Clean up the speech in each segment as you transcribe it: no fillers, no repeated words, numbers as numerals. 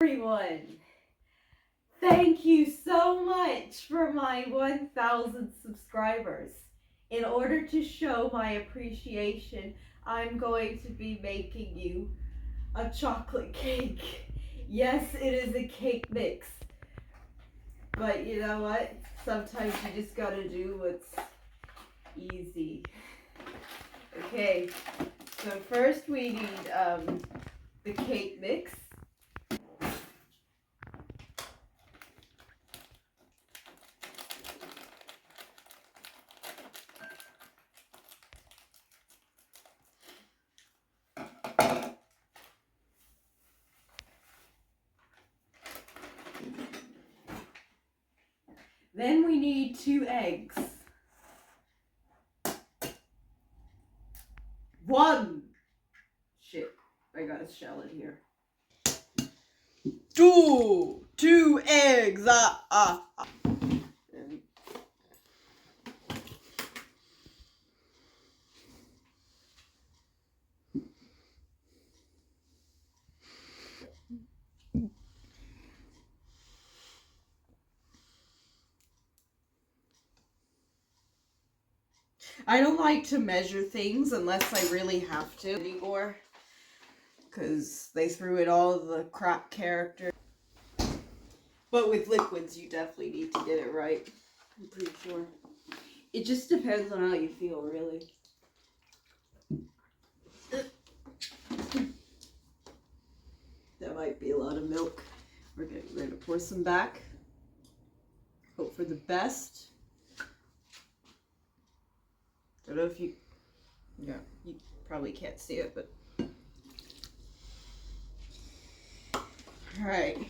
Everyone, thank you so much for my 1,000 subscribers. In order to show my appreciation, I'm going to be making you a chocolate cake. Yes, it is a cake mix. But you know what? Sometimes you just gotta do what's easy. Okay, so first we need the cake mix. Then we need 2 eggs. 1! Shit, I got a shell in here. 2 eggs. And I don't like to measure things unless I really have to anymore, because they threw in all the crap characters. But with liquids, you definitely need to get it right. I'm pretty sure. It just depends on how you feel, really. That might be a lot of milk. We're going to pour some back. Hope for the best. I don't know if you... Yeah, you probably can't see it, but... Alright.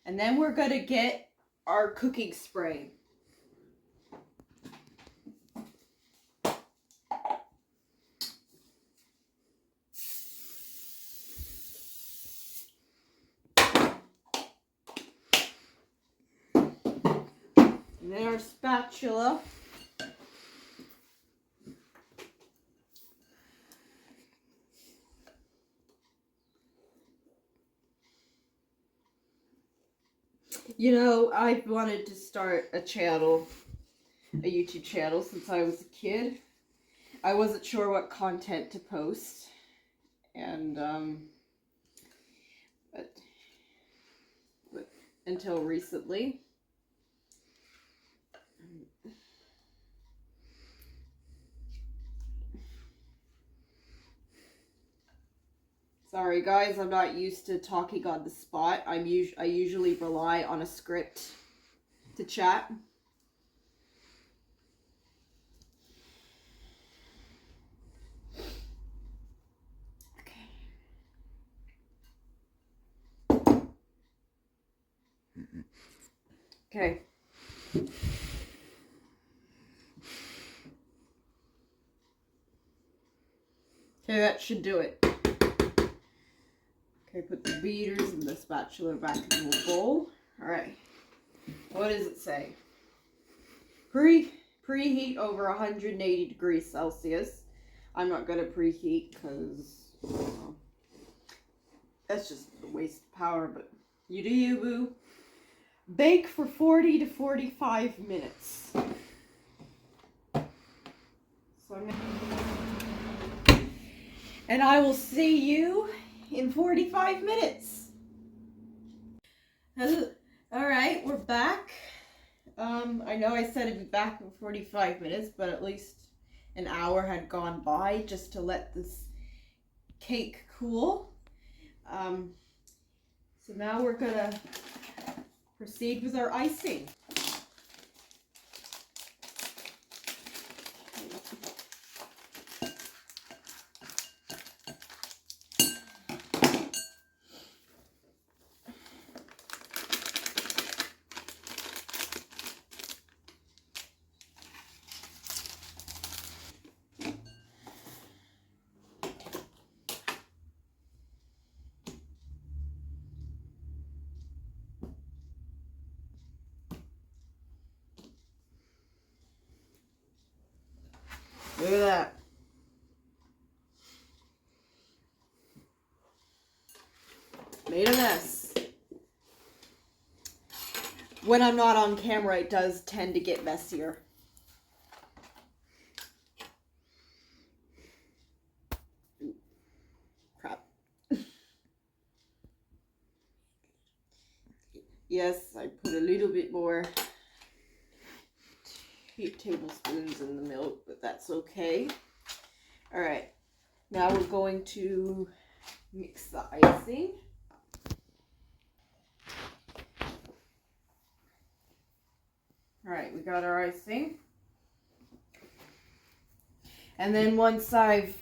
And then we're going to get our cooking spray. And then our spatula. You know, I've wanted to start a channel, a YouTube channel, since I was a kid. I wasn't sure what content to post, and but until recently. Sorry guys, I'm not used to talking on the spot. I usually rely on a script to chat. Okay. Okay, that should do it. Okay, put the beaters and the spatula back in the bowl. Alright. What does it say? Preheat over 180 degrees Celsius. I'm not going to preheat because that's just a waste of power, but you do you, boo. Bake for 40 to 45 minutes. So and I will see you in 45 minutes. Alright, we're back. I know I said it'd be back in 45 minutes, but at least an hour had gone by just to let this cake cool. So now we're gonna proceed with our icing. Look at that. Made a mess. When I'm not on camera, it does tend to get messier. Ooh, crap. Yes, I put a little bit more tablespoons in the milk, but that's okay. All right, now we're going to mix the icing. All right, we got our icing. And then once I've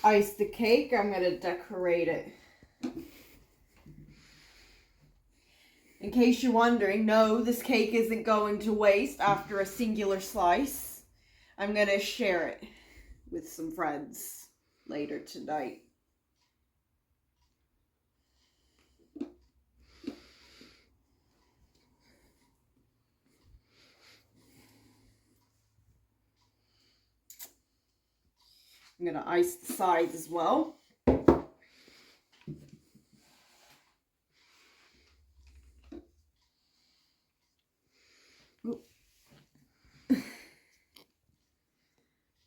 iced the cake, I'm going to decorate it. In case you're wondering, no, this cake isn't going to waste after a singular slice. I'm going to share it with some friends later tonight. I'm going to ice the sides as well.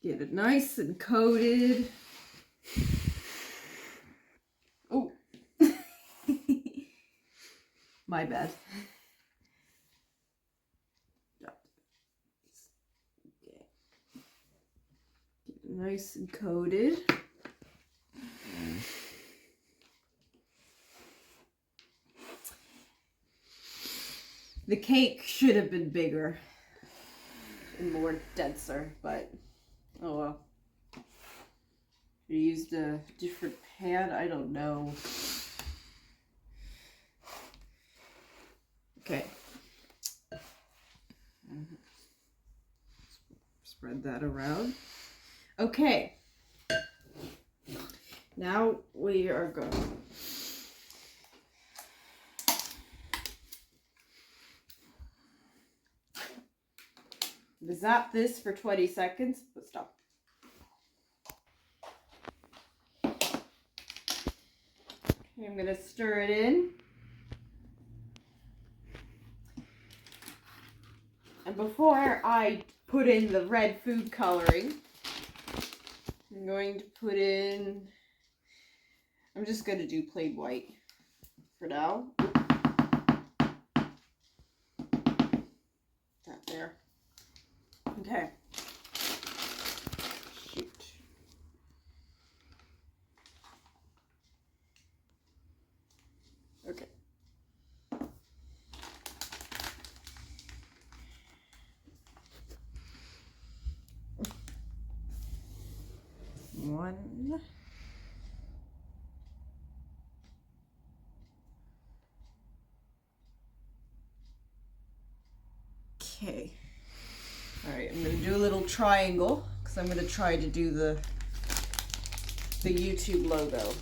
Get it nice and coated. Oh, my bad. Okay. Get it nice and coated. The cake should have been bigger and more denser, but oh well. You used a different pan? I don't know. Okay. Spread that around. Okay. Now we are going to zap this for 20 seconds, but stop. Okay, I'm going to stir it in. And before I put in the red food coloring, I'm going to put in, I'm just going to do plain white for now. That there. Okay. Shoot. Okay. One. Okay. All right, I'm going to do a little triangle because I'm going to try to do the YouTube logo.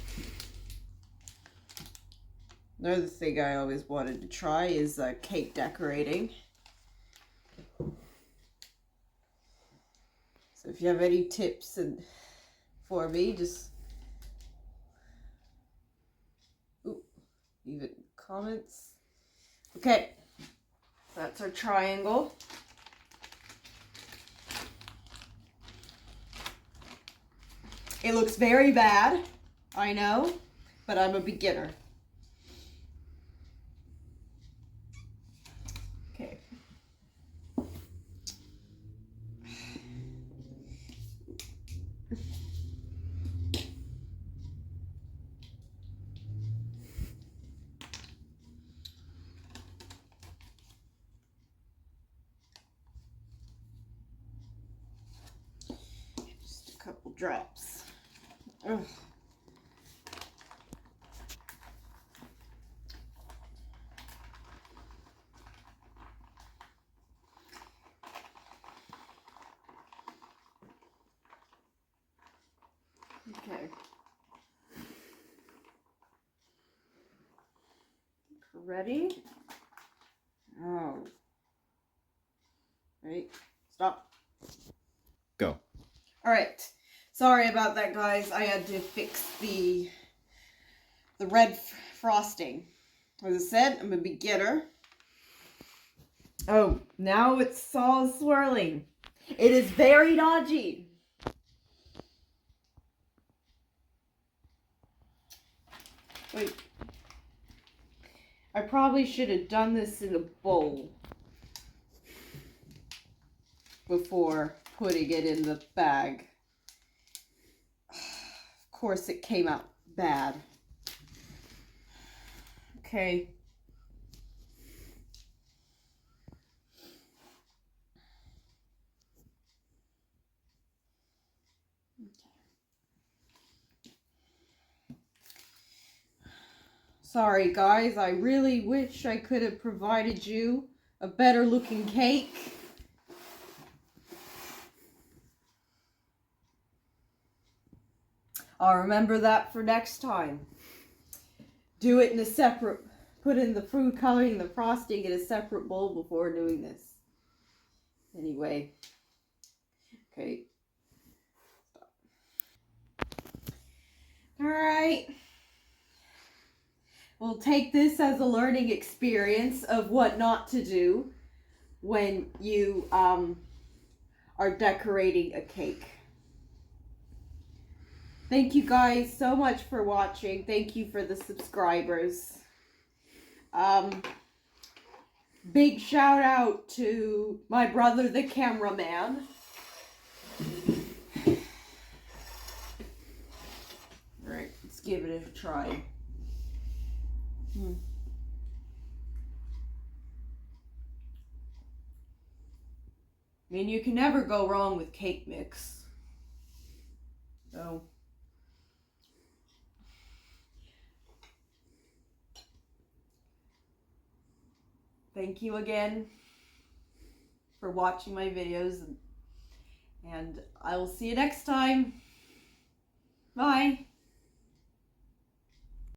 Another thing I always wanted to try is cake decorating. So if you have any tips for me, just leave it in the comments. Okay, that's our triangle. It looks very bad, I know, but I'm a beginner. Okay. Just a couple drops. Ugh. Okay. Ready? Oh. Wait. Stop. Go. Alright. Sorry about that, guys. I had to fix the red frosting. As I said, I'm a beginner. Oh, now it's all swirling. It is very dodgy. Wait. I probably should have done this in a bowl before putting it in the bag. Of course, it came out bad. Okay. Sorry, guys. I really wish I could have provided you a better looking cake. I'll remember that for next time. Do it in a separate, put in the food coloring, the frosting in a separate bowl before doing this. Anyway. Okay. Alright. We'll take this as a learning experience of what not to do when you are decorating a cake. Thank you guys so much for watching. Thank you for the subscribers. Big shout out to my brother, the cameraman. Alright, let's give it a try. I mean, you can never go wrong with cake mix. So, thank you again for watching my videos, and I will see you next time. Bye.